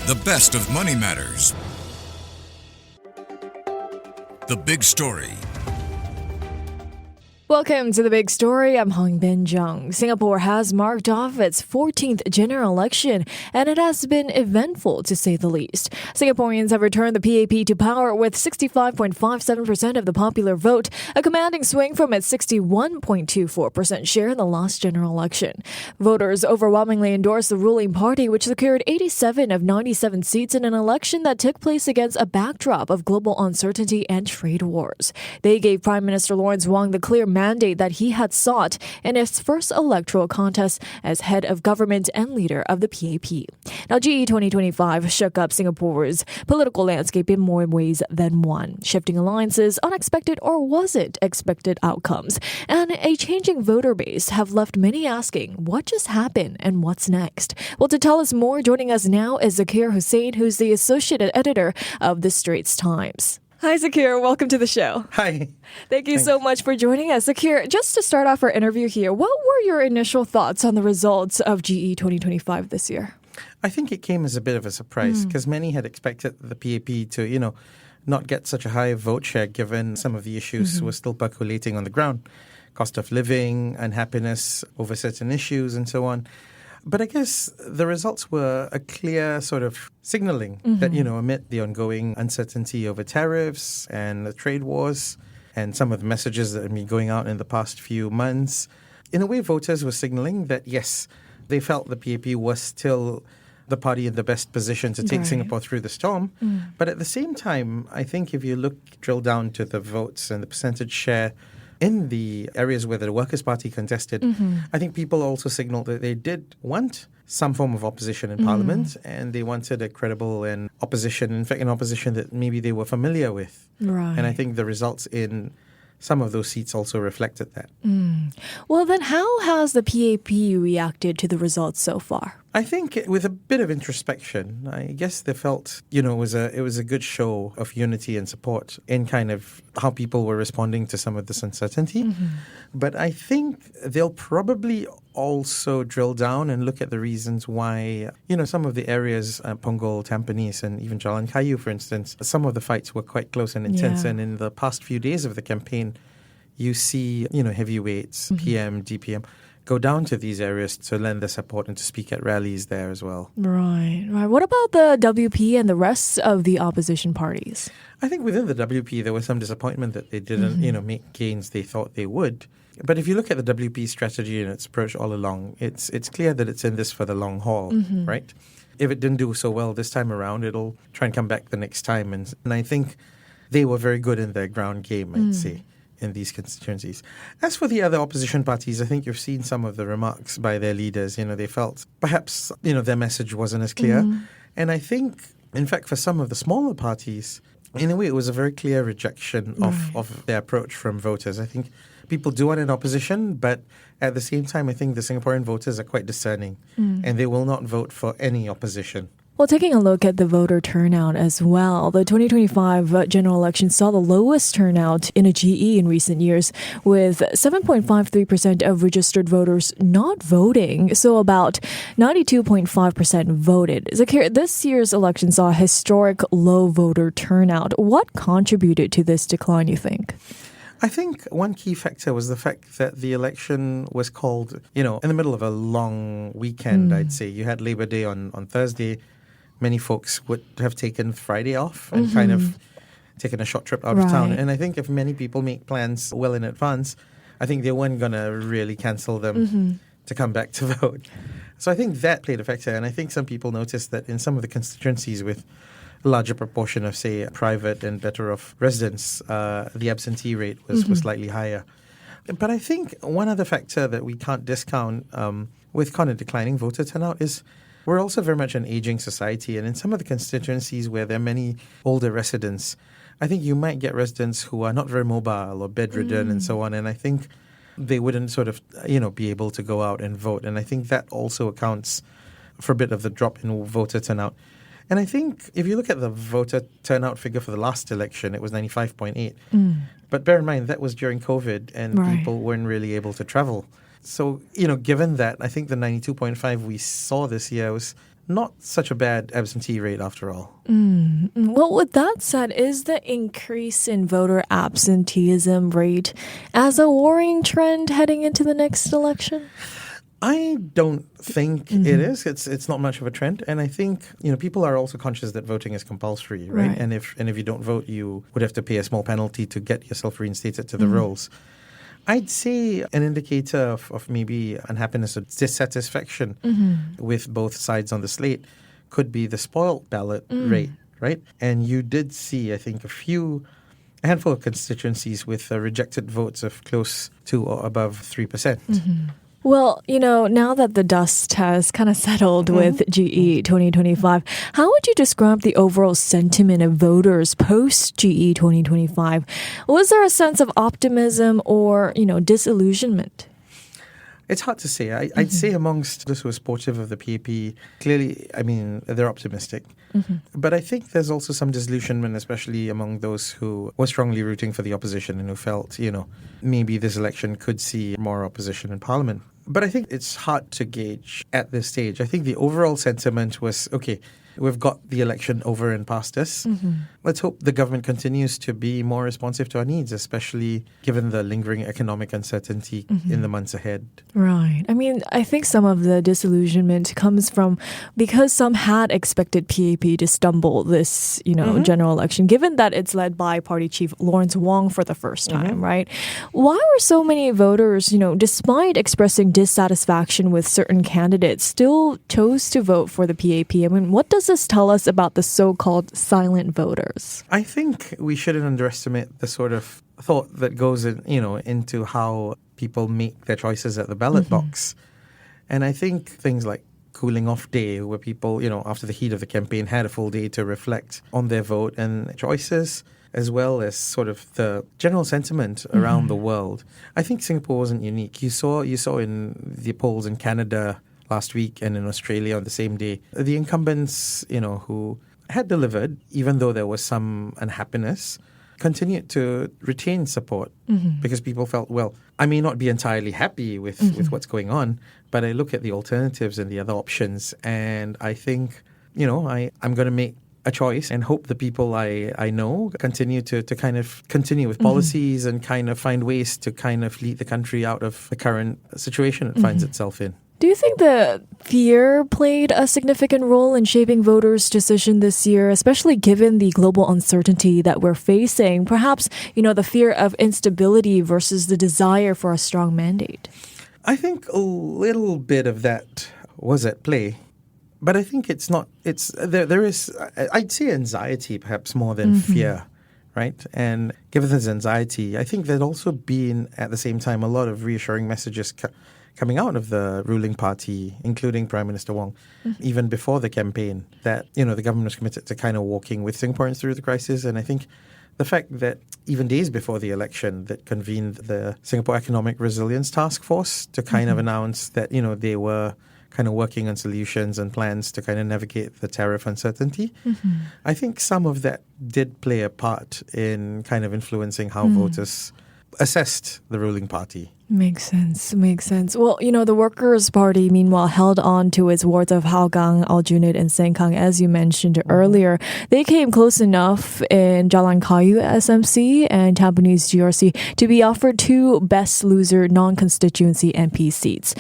The best of Money Matters. The Big Story. Welcome to The Big Story. I'm Hongbin Jeong. Singapore has marked off its 14th general election, and it has been eventful to say the least. Singaporeans have returned the PAP to power with 65.57% of the popular vote, a commanding swing from its 61.24% share in the last general election. Voters overwhelmingly endorsed the ruling party, which secured 87 of 97 seats in an election that took place against a backdrop of global uncertainty and trade wars. They gave Prime Minister Lawrence Wong the clear mandate that he had sought in his first electoral contest as head of government and leader of the PAP. Now, GE2025 shook up Singapore's political landscape in more ways than one. Shifting alliances, unexpected or was it expected outcomes, and a changing voter base have left many asking what just happened and what's next. Well, to tell us more, joining us now is Zakir Hussain, who's the associate editor of the Straits Times. Hi, Zakir. Welcome to the show. Hi. Thank you so much for joining us. Zakir, just to start off our interview here, what were your initial thoughts on the results of GE 2025 this year? I think it came as a bit of a surprise because many had expected the PAP to, not get such a high vote share given some of the issues were still percolating on the ground. Cost of living, unhappiness over certain issues and so on. But I guess the results were a clear sort of signaling that, amid the ongoing uncertainty over tariffs and the trade wars and some of the messages that have been going out in the past few months, in a way, voters were signaling that, yes, they felt the PAP was still the party in the best position to take Singapore through the storm. But at the same time, I think if you drill down to the votes and the percentage share in the areas where the Workers' Party contested, I think people also signaled that they did want some form of opposition in Parliament, and they wanted a credible and opposition, in fact, an opposition that maybe they were familiar with. Right. And I think the results in some of those seats also reflected that. Well, then how has the PAP reacted to the results so far? I think with a bit of introspection, I guess they felt, it was a good show of unity and support in kind of how people were responding to some of this uncertainty. But I think they'll probably also drill down and look at the reasons why, some of the areas, Punggol, Tampines, and even Jalan Kayu, for instance, some of the fights were quite close and intense. Yeah. And in the past few days of the campaign, you see, heavyweights, PM, DPM, go down to these areas to lend their support and to speak at rallies there as well. Right. What about the WP and the rest of the opposition parties? I think within the WP, there was some disappointment that they didn't, make gains they thought they would. But if you look at the WP strategy and its approach all along, it's clear that it's in this for the long haul, right? If it didn't do so well this time around, it'll try and come back the next time. And I think they were very good in their ground game, I'd say, in these constituencies. As for the other opposition parties, I think you've seen some of the remarks by their leaders. They felt perhaps, their message wasn't as clear. And I think, in fact, for some of the smaller parties, in a way, it was a very clear rejection of their approach from voters. I think people do want an opposition, but at the same time, I think the Singaporean voters are quite discerning, and they will not vote for any opposition. Well, taking a look at the voter turnout as well, the 2025 general election saw the lowest turnout in a GE in recent years, with 7.53% of registered voters not voting, so about 92.5% voted. Zakir, this year's election saw a historic low voter turnout. What contributed to this decline, you think? I think one key factor was the fact that the election was called, in the middle of a long weekend, I'd say. You had Labor Day on Thursday. Many folks would have taken Friday off and kind of taken a short trip out of town. And I think if many people make plans well in advance, I think they weren't going to really cancel them to come back to vote. So I think that played a factor. And I think some people noticed that in some of the constituencies with a larger proportion of, say, private and better off residents, the absentee rate was slightly higher. But I think one other factor that we can't discount with kind of declining voter turnout is we're also very much an aging society, and in some of the constituencies where there are many older residents, I think you might get residents who are not very mobile or bedridden and so on, and I think they wouldn't sort of, be able to go out and vote. And I think that also accounts for a bit of the drop in voter turnout. And I think if you look at the voter turnout figure for the last election, it was 95.8. But bear in mind, that was during COVID and people weren't really able to travel. So, given that, I think the 92.5 we saw this year was not such a bad absentee rate after all. Well, with that said, is the increase in voter absenteeism rate as a worrying trend heading into the next election? I don't think it is. It's not much of a trend, and I think people are also conscious that voting is compulsory, right? Right. And if you don't vote, you would have to pay a small penalty to get yourself reinstated to the rolls. I'd say an indicator of maybe unhappiness or dissatisfaction with both sides on the slate could be the spoiled ballot rate, right? And you did see, I think, a handful of constituencies with rejected votes of close to or above 3%. Well, now that the dust has kind of settled with GE 2025, how would you describe the overall sentiment of voters post GE 2025? Was there a sense of optimism or, disillusionment? It's hard to say. I'd say amongst those who are supportive of the PAP, clearly, they're optimistic. But I think there's also some disillusionment, especially among those who were strongly rooting for the opposition and who felt, maybe this election could see more opposition in Parliament. But I think it's hard to gauge at this stage. I think the overall sentiment was, okay, we've got the election over and past us. Let's hope the government continues to be more responsive to our needs, especially given the lingering economic uncertainty in the months ahead. Right. I think some of the disillusionment comes from because some had expected PAP to stumble this, general election, given that it's led by party chief Lawrence Wong for the first time, right? Why were so many voters, despite expressing dissatisfaction with certain candidates, still chose to vote for the PAP? What does this tell us about the so-called silent voters? I think we shouldn't underestimate the sort of thought that goes into how people make their choices at the ballot box. And I think things like cooling off day, where people, after the heat of the campaign, had a full day to reflect on their vote and choices, as well as sort of the general sentiment around the world. I think Singapore wasn't unique. You saw in the polls in Canada last week and in Australia on the same day, the incumbents, who had delivered, even though there was some unhappiness, continued to retain support because people felt, well, I may not be entirely happy with what's going on, but I look at the alternatives and the other options, and I think, I'm going to make a choice and hope the people I know continue to kind of continue with policies and kind of find ways to kind of lead the country out of the current situation it finds itself in. Do you think the fear played a significant role in shaping voters' decision this year, especially given the global uncertainty that we're facing? Perhaps, the fear of instability versus the desire for a strong mandate. I think a little bit of that was at play. But I think there is, I'd say anxiety perhaps more than fear, right? And given this anxiety, I think there'd also been at the same time a lot of reassuring messages coming out of the ruling party, including Prime Minister Wong, even before the campaign, that, the government was committed to kind of walking with Singaporeans through the crisis. And I think the fact that even days before the election that convened the Singapore Economic Resilience Task Force to kind of announce that, they were kind of working on solutions and plans to kind of navigate the tariff uncertainty. I think some of that did play a part in kind of influencing how voters assessed the ruling party. Makes sense. Well, the Workers' Party, meanwhile, held on to its wards of Hougang, Aljunied, and Sengkang, as you mentioned earlier. They came close enough in Jalan Kayu SMC and Tampines GRC to be offered 2 best loser non-constituency MP seats.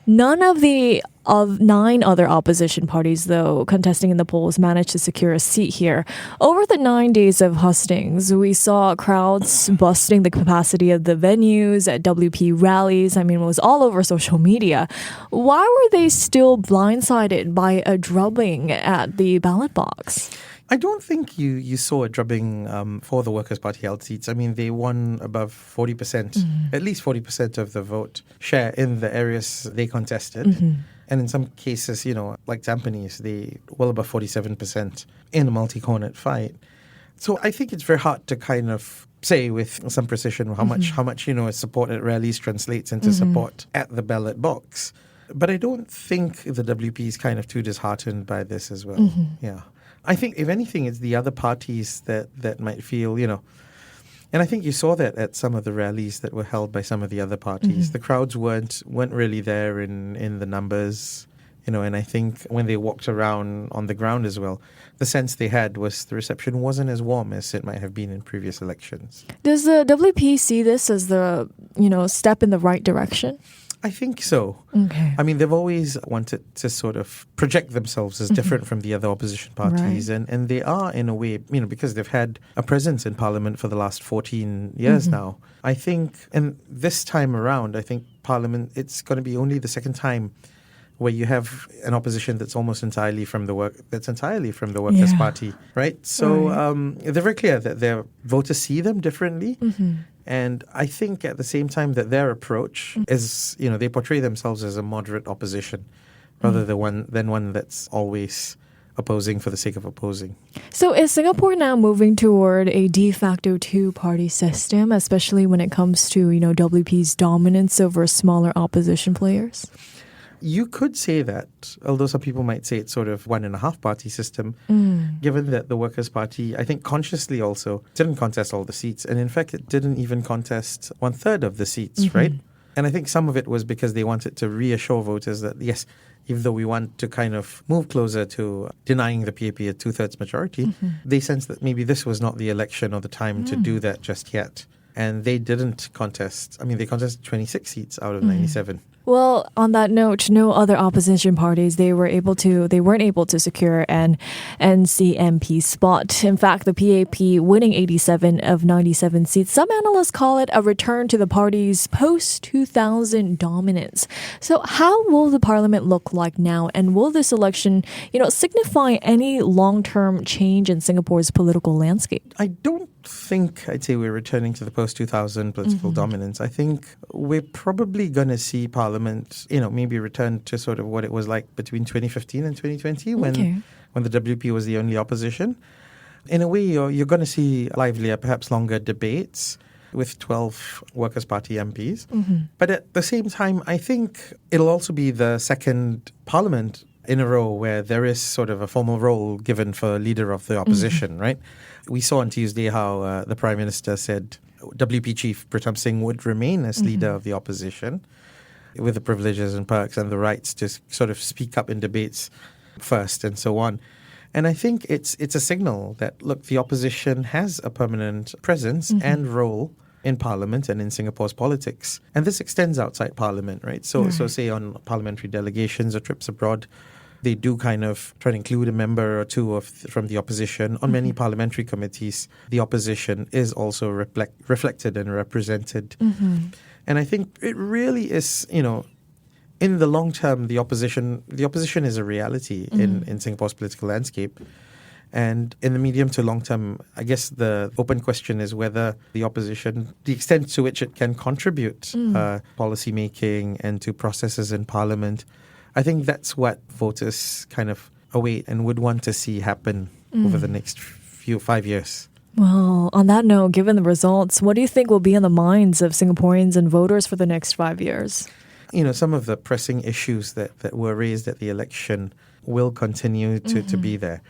None of 9 other opposition parties, though, contesting in the polls managed to secure a seat here. Over the 9 days of hustings, we saw crowds busting the capacity of the venues at WP rallies. It was all over social media. Why were they still blindsided by a drubbing at the ballot box? I don't think you saw a drubbing for the Workers' Party held seats. They won above 40%, at least 40% of the vote share in the areas they contested. And in some cases, like Tampines, they well above 47% in a multi-cornet fight. So I think it's very hard to kind of say with some precision how much support at rallies translates into support at the ballot box. But I don't think the WP is kind of too disheartened by this as well. Yeah. I think, if anything, it's the other parties that might feel, and I think you saw that at some of the rallies that were held by some of the other parties. The crowds weren't really there in the numbers And I think when they walked around on the ground as well, the sense they had was the reception wasn't as warm as it might have been in previous elections. Does the WP see this as the, step in the right direction? I think so. Okay. I mean, they've always wanted to sort of project themselves as different from the other opposition parties. Right. And they are, in a way, because they've had a presence in Parliament for the last 14 years now. I think, and this time around, I think Parliament, it's going to be only the second time where you have an opposition that's almost entirely from the Workers' Party, right? So they're very clear that their voters see them differently. And I think at the same time that their approach is, they portray themselves as a moderate opposition rather than one that's always opposing for the sake of opposing. So is Singapore now moving toward a de facto two-party system, especially when it comes to, WP's dominance over smaller opposition players? You could say that, although some people might say it's sort of 1.5 party system, given that the Workers' Party, I think consciously also, didn't contest all the seats. And in fact, it didn't even contest 1/3 of the seats, right? And I think some of it was because they wanted to reassure voters that, yes, even though we want to kind of move closer to denying the PAP a 2/3 majority, they sensed that maybe this was not the election or the time to do that just yet. And they didn't contest. I mean, they contested 26 seats out of 97. Well, on that note, no other opposition parties, they weren't able to secure an NCMP spot. In fact, the PAP winning 87 of 97 seats. Some analysts call it a return to the party's post-2000 dominance. So how will the parliament look like now? And will this election, signify any long-term change in Singapore's political landscape? I don't think I'd say we're returning to the post-2000 political dominance. I think we're probably going to see Parliament, maybe return to sort of what it was like between 2015 and 2020 when the WP was the only opposition. In a way, you're going to see livelier, perhaps longer debates with 12 Workers' Party MPs. But at the same time, I think it'll also be the second Parliament in a row where there is sort of a formal role given for leader of the opposition, right? We saw on Tuesday how the Prime Minister said WP Chief Pritam Singh would remain as leader of the opposition with the privileges and perks and the rights to sort of speak up in debates first and so on. And I think it's a signal that, look, the opposition has a permanent presence and role in Parliament and in Singapore's politics. And this extends outside Parliament, right? So say on parliamentary delegations or trips abroad, they do kind of try to include a member or two from the opposition. On many parliamentary committees, the opposition is also reflected and represented. And I think it really is, in the long term, the opposition is a reality in Singapore's political landscape. And in the medium to long term, I guess the open question is whether the opposition, the extent to which it can contribute policy making and to processes in Parliament, I think that's what voters kind of await and would want to see happen over the next 5 years. Well, on that note, given the results, what do you think will be in the minds of Singaporeans and voters for the next 5 years? Some of the pressing issues that were raised at the election will continue to be there.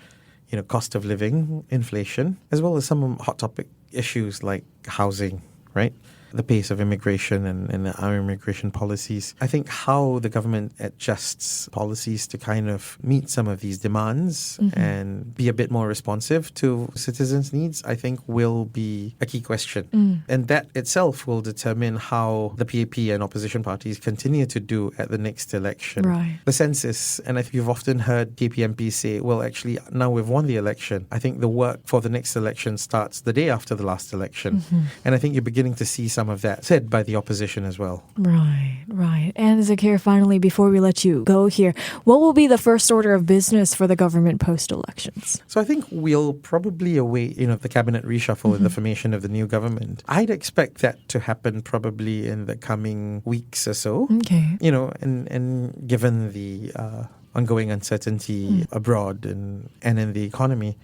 Cost of living, inflation, as well as some hot topic issues like housing, right? The pace of immigration and our immigration policies. I think how the government adjusts policies to kind of meet some of these demands and be a bit more responsive to citizens' needs, I think will be a key question. And that itself will determine how the PAP and opposition parties continue to do at the next election. Right. The sense is, and I think you've often heard PAP MPs say, well, actually, now we've won the election. I think the work for the next election starts the day after the last election. And I think you're beginning to see some of that said by the opposition as well. Right. And Zakir, finally, before we let you go here, what will be the first order of business for the government post-elections? So I think we'll probably await, the cabinet reshuffle and the formation of the new government. I'd expect that to happen probably in the coming weeks or so. Okay. And given the ongoing uncertainty abroad and in the economy.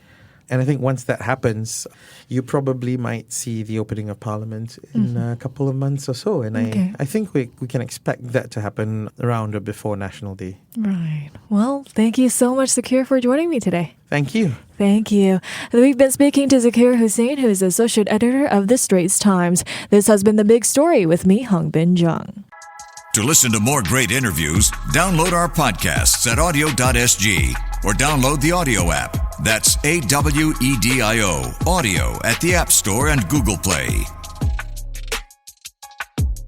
And I think once that happens, you probably might see the opening of Parliament in a couple of months or so. And I think we can expect that to happen around or before National Day. Right. Well, thank you so much, Zakir, for joining me today. Thank you. Thank you. We've been speaking to Zakir Hussain, who is Associate Editor of the Straits Times. This has been The Big Story with me, Hongbin Jeong. To listen to more great interviews, download our podcasts at audio.sg or download the audio app. That's AWEDIO, audio at the App Store and Google Play.